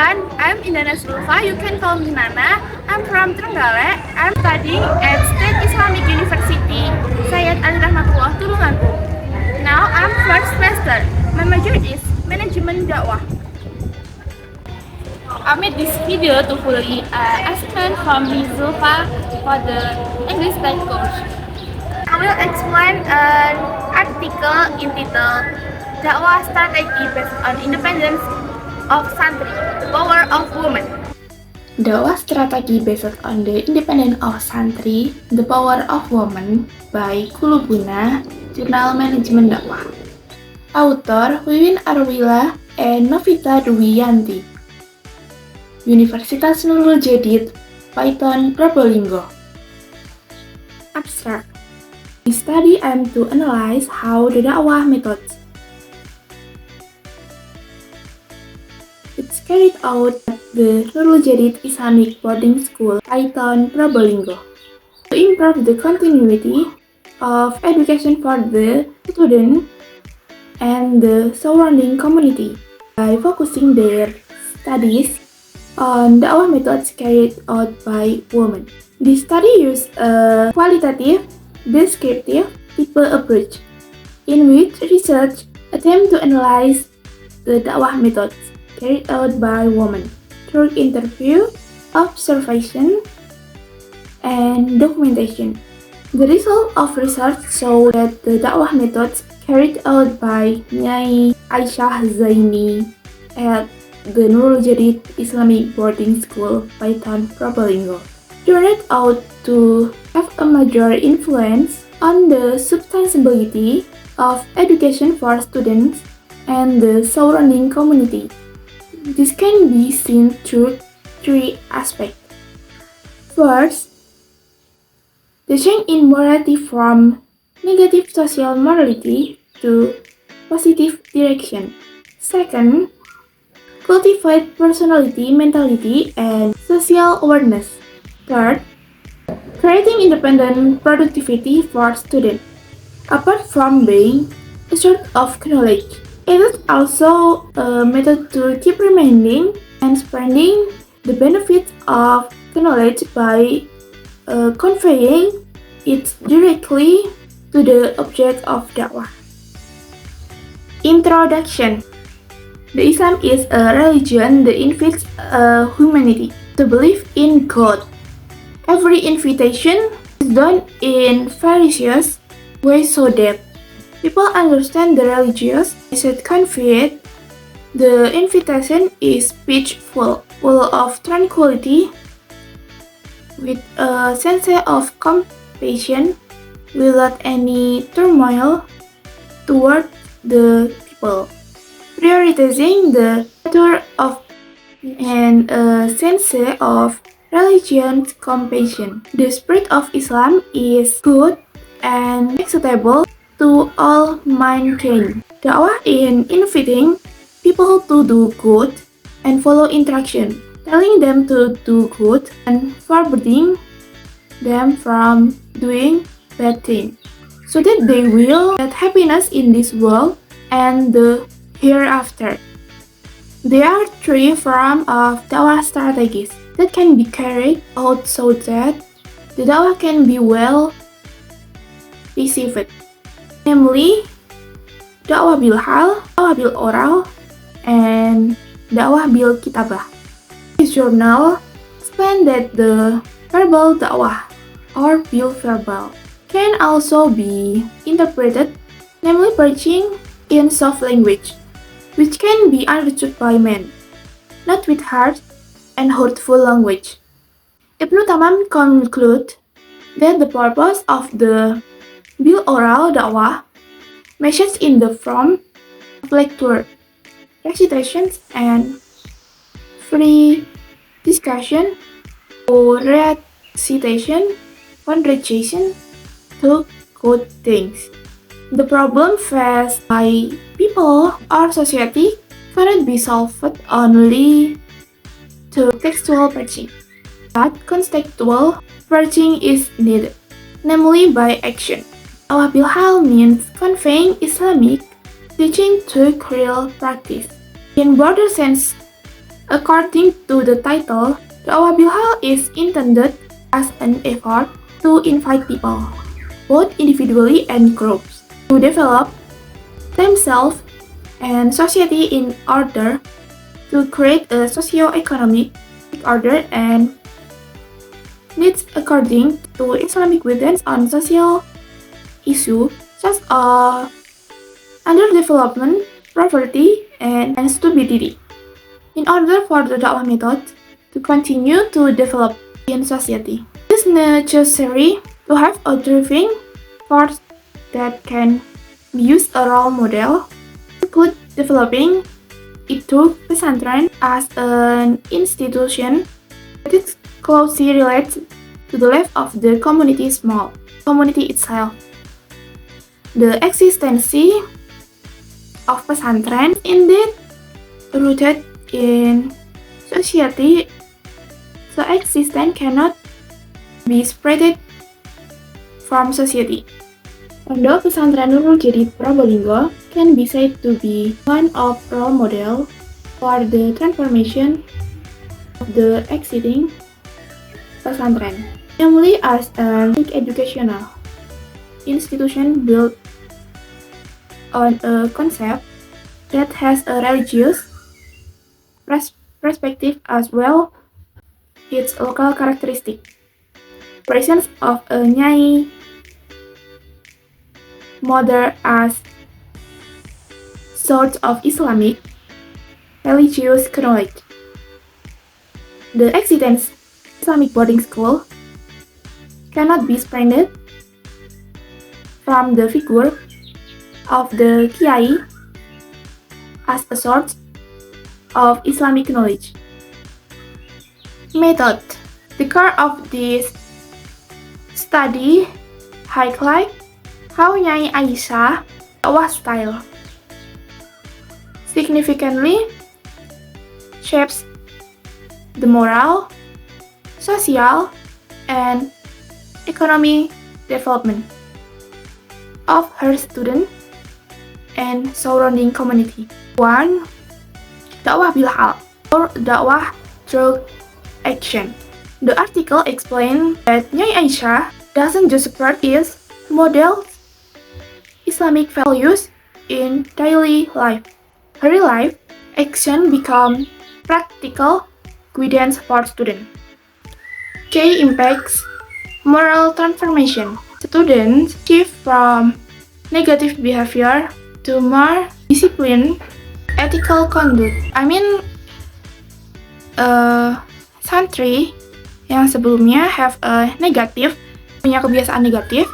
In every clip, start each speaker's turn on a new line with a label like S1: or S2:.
S1: everyone, I'm Indana Zulfa. You can call me Nana. I'm from Tulungagung. I'm studying at State Islamic University, Sayyid Rahmatullah, Tulungagung. Now I'm first semester. My major is Manajemen Dakwah. I made this video to fully explain from Ms. Zulfa for the English language course. I will explain an article entitled Dakwah Strategy Based on Independence of Santri, the Power of Women.
S2: Dakwah Strategi Based on the Independence of Santri, the Power of Women by Qulubuna, Jurnal Manajemen Dakwah. Author Wiwin Arwila and Novita Duwiyanti. Universitas Nurul Jadid, Python Probolinggo. Abstract. The study aims to analyze how the Dakwah methods it's carried out at the Nurul Jadid Islamic Boarding School, Python Probolinggo, to improve the continuity of education for the student and the surrounding community by focusing their studies on Dakwah methods carried out by women. The study used a qualitative, descriptive type approach, in which research attempts to analyze the Dakwah methods carried out by women through interview, observation, and documentation. The result of research show that the Dakwah methods carried out by Nyai Aisyah Zaini at the Nurul Jadid Islamic Boarding School, Python Probolinggo turned out to have a major influence on the sustainability of education for students and the surrounding community. This can be seen through three aspects. First, the change in morality from negative social morality to positive direction. Second, cultivate personality, mentality, and social awareness. Third, creating independent productivity for students. Apart from being a source of knowledge, it is also a method to keep reminding and spreading the benefits of knowledge by conveying it directly to the object of Dakwah. Introduction. The Islam is a religion that invites humanity to believe in God. Every invitation is done in various ways so that people understand the religious message conveyed. The invitation is peaceful, full of tranquility, with a sense of compassion, without any turmoil toward the people, prioritizing the nature of and a sense of religious compassion. The spirit of Islam is good and acceptable to all mankind. Dakwah in inviting people to do good and follow instruction, telling them to do good and forbidding them from doing bad things, so that they will get happiness in this world and the hereafter. There are three forms of Dakwah strategies that can be carried out so that the Dakwah can be well received, namely Dakwah bil hal, Dakwah bil oral, and Dakwah bil kitabah. This journal explains that the verbal Dakwah or bil verbal can also be interpreted, namely preaching in soft language, which can be understood by men, not with harsh and hurtful language. Ibnu Tamam concludes that the purpose of the bil oral Dakwah message in the form of lecture, recitations, and free discussion or recitation, conversation to good things. The problem faced by people or society cannot be solved only to textual preaching, but contextual preaching is needed, namely by action. Dakwah bil hal means conveying Islamic teaching to real practice. In broader sense, According to the title, Dakwah Bilhal is intended as an effort to invite people, both individually and groups, to develop themselves and society in order to create a socio-economic order and needs according to Islamic guidance on social issues such as underdevelopment, poverty, and stupidity. In order for the Dakwah method to continue to develop in society, it is necessary to have a driving force that can be used a role model, include developing itu pesantren as an institution that is closely related to the life of the community itself. The existence of pesantren indeed rooted in society, so existence cannot be separated from society. Pondok Pesantren Nurul Jadid Probolinggo can be said to be one of role model for the transformation of the existing pesantren, namely as an educational institution built on a concept that has a religious perspective as well its local characteristic. Presence of a Nyai mother as source of Islamic religious knowledge. The existence of Islamic boarding school cannot be separated from the figure of the Kiai as a source of Islamic knowledge. Method. The core of this study highlights how Nyai Aisyah dakwah style significantly shapes the moral, social, and economic development of her student and surrounding community. 1. Dakwah Bilhal or dakwah through action. The article explains that Nyai Aisyah doesn't just practice models Islamic values in daily life. Her life action become practical guidance for students. Key impacts moral transformation. Students shift from negative behavior to more disciplined ethical conduct. Santri yang sebelumnya have a negative, punya kebiasaan negatif,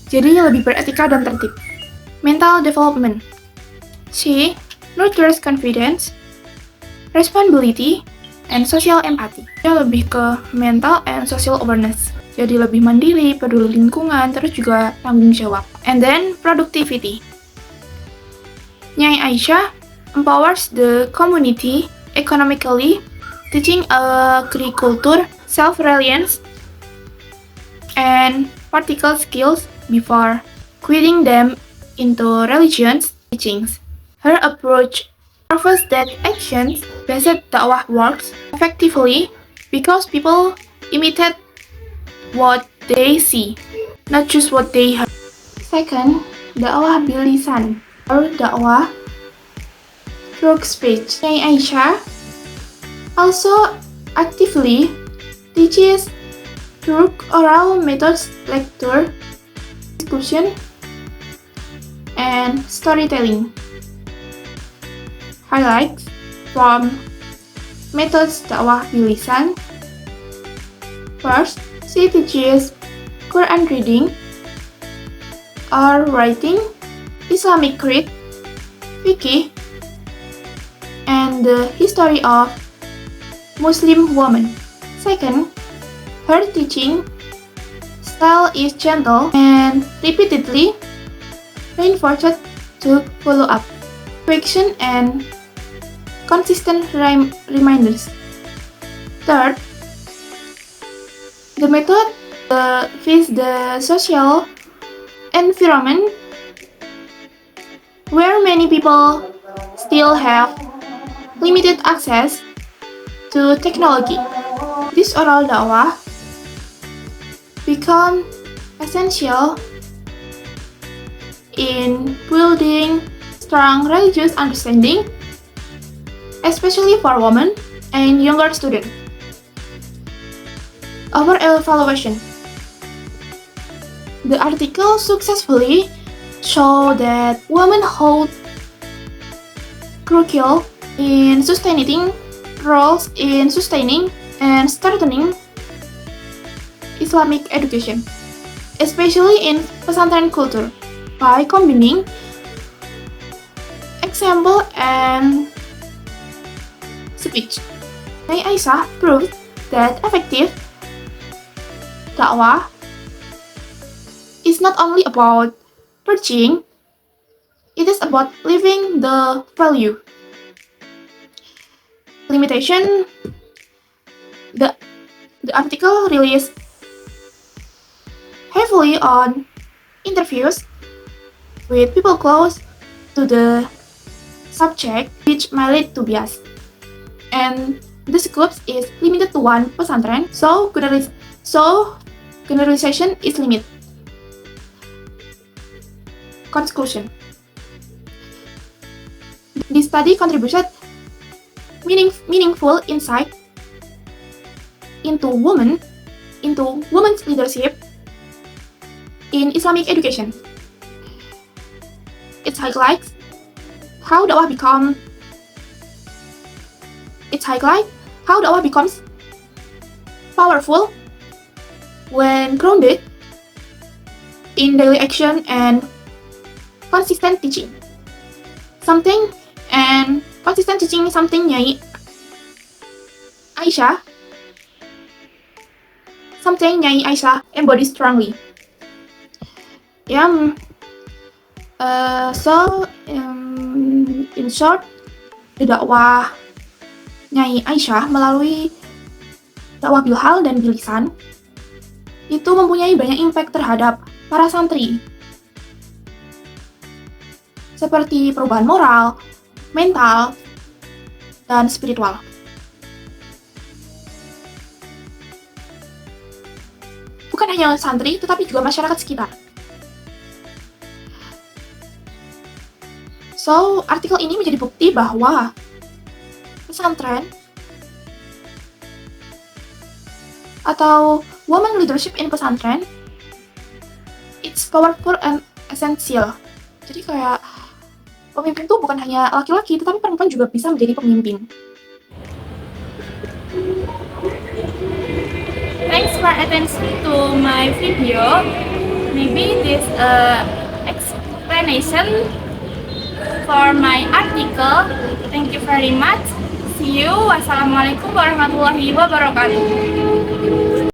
S2: jadi lebih beretika dan tertib. Mental development. She nurtures confidence, responsibility, and social empathy. Dia lebih ke mental and social awareness. Jadi lebih mandiri, peduli lingkungan, terus juga tanggung jawab. And then productivity. Nyai Aisyah empowers the community economically, teaching agriculture, self-reliance, and practical skills before quitting them into religion's teachings. Her approach proves that actions-based dakwah works effectively because people imitate what they see, not just what they heard. Second, dakwah bilisan or dakwah through speech. Nyai Aisyah also actively teaches through oral methods, lecture, discussion, and storytelling. Highlights from methods dakwah bilisan. First, she teaches Quran reading or writing, Islamic creed, fiqh, and the history of Muslim women. Second, her teaching style is gentle and repeatedly reinforced to follow up, correction, and consistent reminders. Third, the method fits the social environment where many people still have limited access to technology. This oral dakwah become essential in building strong religious understanding, especially for women and younger students. Our evaluation. The article successfully show that women hold crucial in sustaining roles in sustaining and strengthening Islamic education, especially in pesantren culture, by combining example and speech. Nyai Aisyah proved that effective dakwah is not only about preaching, it is about living the value. Limitation. The article relies heavily on interviews with people close to the subject, which may lead to bias. And the scope is limited to one pesantren, so generalization is limited. Conclusion. This study contributed meaningful insight into women's leadership in Islamic education. It highlights how dakwah becomes powerful when grounded in daily action and consistent teaching. Something Nyai Aisyah embodies strongly. In short, the dakwah Nyai Aisyah melalui dakwah bilhal dan bilisan itu mempunyai banyak impact terhadap para santri, seperti perubahan moral, mental, dan spiritual. Bukan hanya santri, tetapi juga masyarakat sekitar. So, artikel ini menjadi bukti bahwa pesantren atau women leadership in pesantren it's powerful and essential. Jadi kayak pemimpin itu bukan hanya laki-laki, tetapi perempuan juga bisa menjadi pemimpin.
S1: Thanks for attention to my video. Maybe this explanation for my article. Thank you very much. See you. Wassalamualaikum warahmatullahi wabarakatuh.